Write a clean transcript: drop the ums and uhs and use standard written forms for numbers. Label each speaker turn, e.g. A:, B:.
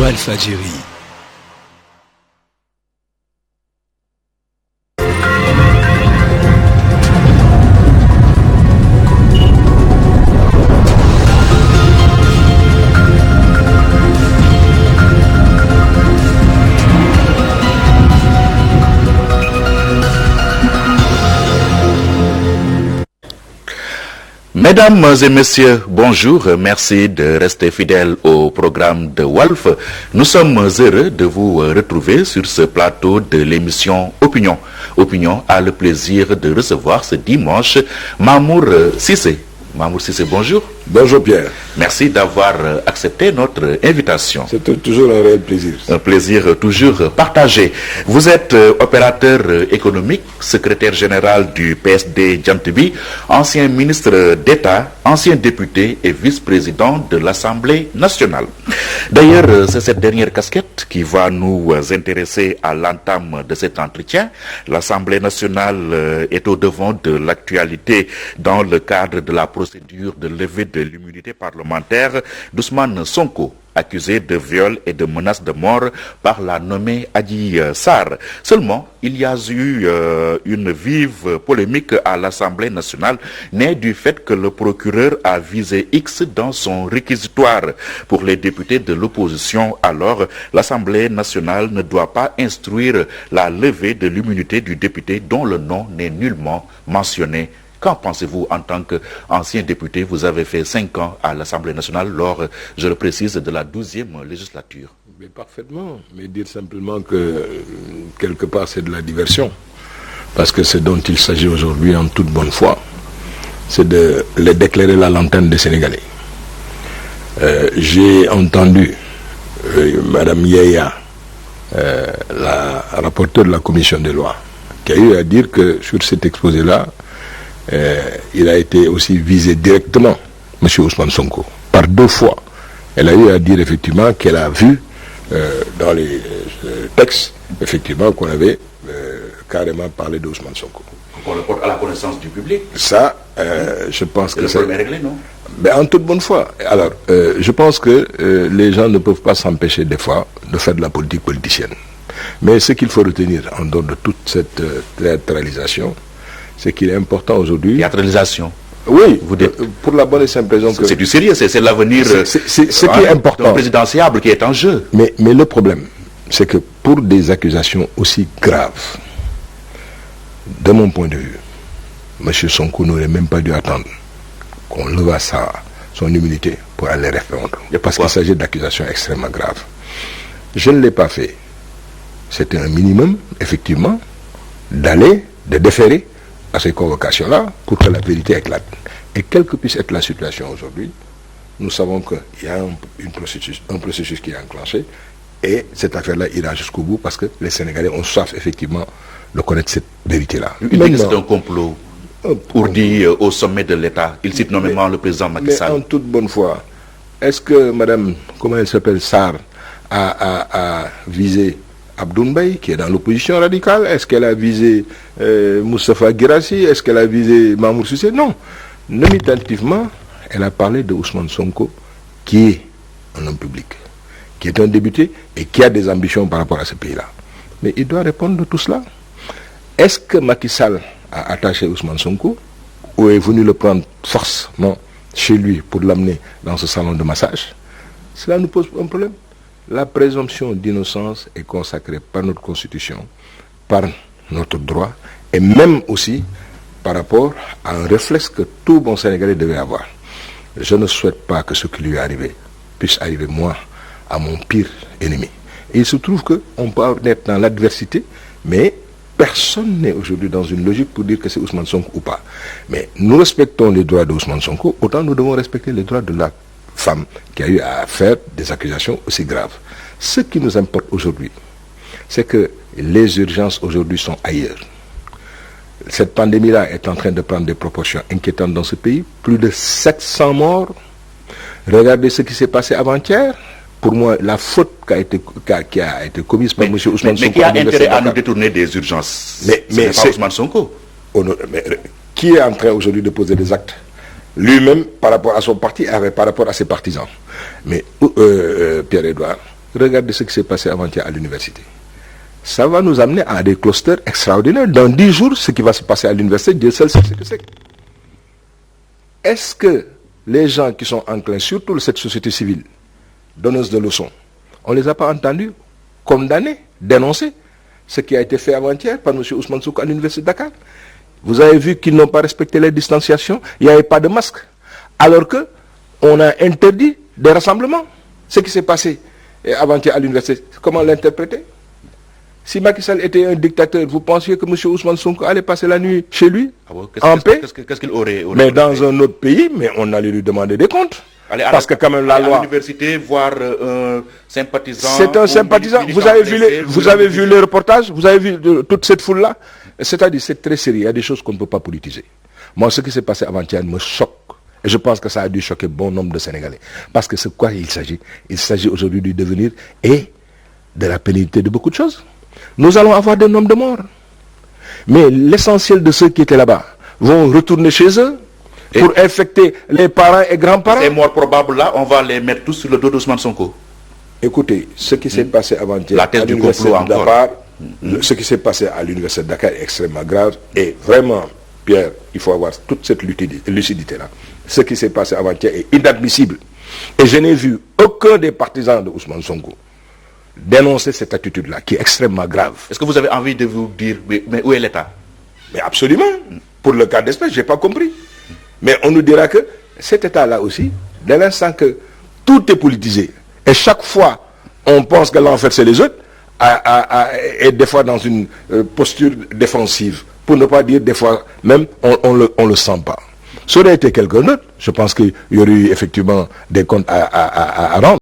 A: Walfadjri.
B: Mesdames et messieurs, bonjour. Merci de rester fidèles au programme de Walf. Nous sommes heureux de vous retrouver sur ce plateau de l'émission Opinion. Opinion a le plaisir de recevoir ce dimanche Mamour Cissé. Mamour Cissé, bonjour.
C: Bonjour Pierre.
B: Merci d'avoir accepté notre invitation.
C: C'est toujours un réel plaisir.
B: Un plaisir toujours partagé. Vous êtes opérateur économique, secrétaire général du PSD Djamtibi, ancien ministre d'État, ancien député et vice-président de l'Assemblée nationale. D'ailleurs, c'est cette dernière casquette qui va nous intéresser à l'entame de cet entretien. L'Assemblée nationale est au devant de l'actualité dans le cadre de la procédure de levée de l'immunité parlementaire d'Ousmane Sonko, accusé de viol et de menaces de mort par la nommée Adji Sarr. Seulement, il y a eu une vive polémique à l'Assemblée nationale, née du fait que le procureur a visé X dans son réquisitoire. Pour les députés de l'opposition, alors, l'Assemblée nationale ne doit pas instruire la levée de l'immunité du député dont le nom n'est nullement mentionné. Qu'en pensez-vous en tant qu'ancien député? Vous avez fait 5 ans à l'Assemblée nationale lors, je le précise, de la 12e législature.
C: Mais parfaitement, mais dire simplement que quelque part c'est de la diversion. Parce que ce dont il s'agit aujourd'hui en toute bonne foi, c'est de les d'éclairer la lanterne des Sénégalais. J'ai entendu Madame Yaya, la rapporteure de la commission des lois, qui a eu à dire que sur cet exposé-là, il a été aussi visé directement, M. Ousmane Sonko, par 2 fois. Elle a eu à dire effectivement qu'elle a vu dans les textes, effectivement, qu'on avait carrément parlé d'Ousmane Sonko.
B: On le porte à la connaissance du public.
C: Ça, je pense que
B: le problème est réglé, non?
C: Ben, en toute bonne foi. Alors, je pense que les gens ne peuvent pas s'empêcher des fois de faire de la politique politicienne. Mais ce qu'il faut retenir en dehors de toute cette théâtralisation, c'est qu'il est important aujourd'hui...
B: Théâtralisation.
C: Oui, pour la bonne et simple raison que...
B: C'est du sérieux, c'est l'avenir
C: ce qui est important.
B: Présidentiable qui est en jeu.
C: Mais le problème, c'est que pour des accusations aussi graves, de mon point de vue, M. Sonko n'aurait même pas dû attendre qu'on leva son immunité pour aller répondre. Parce qu'il s'agit d'accusations extrêmement graves. Je ne l'ai pas fait. C'était un minimum, effectivement, de déférer à ces convocations-là pour que la vérité éclate. Et quelle que puisse être la situation aujourd'hui, nous savons qu'il y a un processus qui est enclenché et cette affaire-là ira jusqu'au bout parce que les Sénégalais ont soif effectivement de connaître cette vérité-là.
B: C'est un complot pour dire au sommet de l'État. Il cite nommément le président Macky Sall.
C: Mais en toute bonne foi, est-ce que Madame, comment elle s'appelle, Sarr, a visé Abdoul Mbaye, qui est dans l'opposition radicale? Est-ce qu'elle a visé Moustapha Guirassy? Est-ce qu'elle a visé Mamour Cissé? Non. Nominativement, elle a parlé de Ousmane Sonko, qui est un homme public, qui est un député et qui a des ambitions par rapport à ce pays-là. Mais il doit répondre de tout cela. Est-ce que Macky Sall a attaché Ousmane Sonko ou est venu le prendre forcément chez lui pour l'amener dans ce salon de massage? Cela nous pose un problème. La présomption d'innocence est consacrée par notre Constitution, par notre droit, et même aussi par rapport à un réflexe que tout bon Sénégalais devait avoir. Je ne souhaite pas que ce qui lui est arrivé puisse arriver, moi, à mon pire ennemi. Et il se trouve qu'on peut être dans l'adversité, mais personne n'est aujourd'hui dans une logique pour dire que c'est Ousmane Sonko ou pas. Mais nous respectons les droits de Ousmane Sonko, autant nous devons respecter les droits de la femme qui a eu à faire des accusations aussi graves. Ce qui nous importe aujourd'hui, c'est que les urgences aujourd'hui sont ailleurs. Cette pandémie-là est en train de prendre des proportions inquiétantes dans ce pays. Plus de 700 morts. Regardez ce qui s'est passé avant-hier. Pour moi, la faute qui a été commise par M. Ousmane Sonko...
B: Mais qui a intérêt à nous détourner des urgences?
C: Mais
B: c'est pas Ousmane Sonko.
C: Qui est en train aujourd'hui de poser des actes? Lui-même, par rapport à son parti, par rapport à ses partisans. Mais Pierre-Edouard, regardez ce qui s'est passé avant-hier à l'université. Ça va nous amener à des clusters extraordinaires. Dans 10 jours, ce qui va se passer à l'université, Dieu seul sait ce que c'est. Est-ce que les gens qui sont enclins, surtout cette société civile, donneuse de leçons, on ne les a pas entendus condamner, dénoncer ce qui a été fait avant-hier par M. Ousmane Sonko à l'université de Dakar? Vous avez vu qu'ils n'ont pas respecté les distanciations, il n'y avait pas de masque. Alors qu'on a interdit des rassemblements. Ce qui s'est passé avant-hier à l'université, comment l'interpréter? Si Macky Sall était un dictateur, vous pensiez que M. Ousmane Sonko allait passer la nuit chez lui, en paix?
B: Qu'est-ce qu'il aurait
C: Mais dans un autre pays, mais on allait lui demander des comptes. Parce que quand même la loi...
B: à l'université, voir un sympathisant...
C: C'est un sympathisant. Vous avez vu les reportages? Vous avez vu toute cette foule-là? C'est-à-dire, c'est très sérieux. Il y a des choses qu'on ne peut pas politiser. Moi, ce qui s'est passé avant-hier me choque. Et je pense que ça a dû choquer bon nombre de Sénégalais. Parce que c'est quoi il s'agit? Il s'agit aujourd'hui du devenir et de la pénibilité de beaucoup de choses. Nous allons avoir des nombres de morts. Mais l'essentiel de ceux qui étaient là-bas vont retourner chez eux pour infecter les parents et grands-parents.
B: Ces morts probables-là, on va les mettre tous sur le dos d'Ousmane Sonko.
C: Écoutez, ce qui s'est passé avant-hier
B: la thèse
C: à
B: du
C: l'université
B: complot
C: de Dakar, ce qui s'est passé à l'université de Dakar est extrêmement grave. Et vraiment, Pierre, il faut avoir toute cette lucidité-là. Ce qui s'est passé avant-hier est inadmissible. Et je n'ai vu aucun des partisans de Ousmane Sonko dénoncer cette attitude-là, qui est extrêmement grave.
B: Est-ce que vous avez envie de vous dire, mais où est l'État?
C: Mais absolument. Pour le cas d'espèce, je n'ai pas compris. Mais on nous dira que cet État-là aussi, dès l'instant que tout est politisé, et chaque fois on pense que l'enfer c'est les autres, est des fois dans une posture défensive, pour ne pas dire des fois même on le sent pas. Ça aurait été quelqu'un d'autre, je pense qu'il y aurait eu effectivement des comptes à rendre.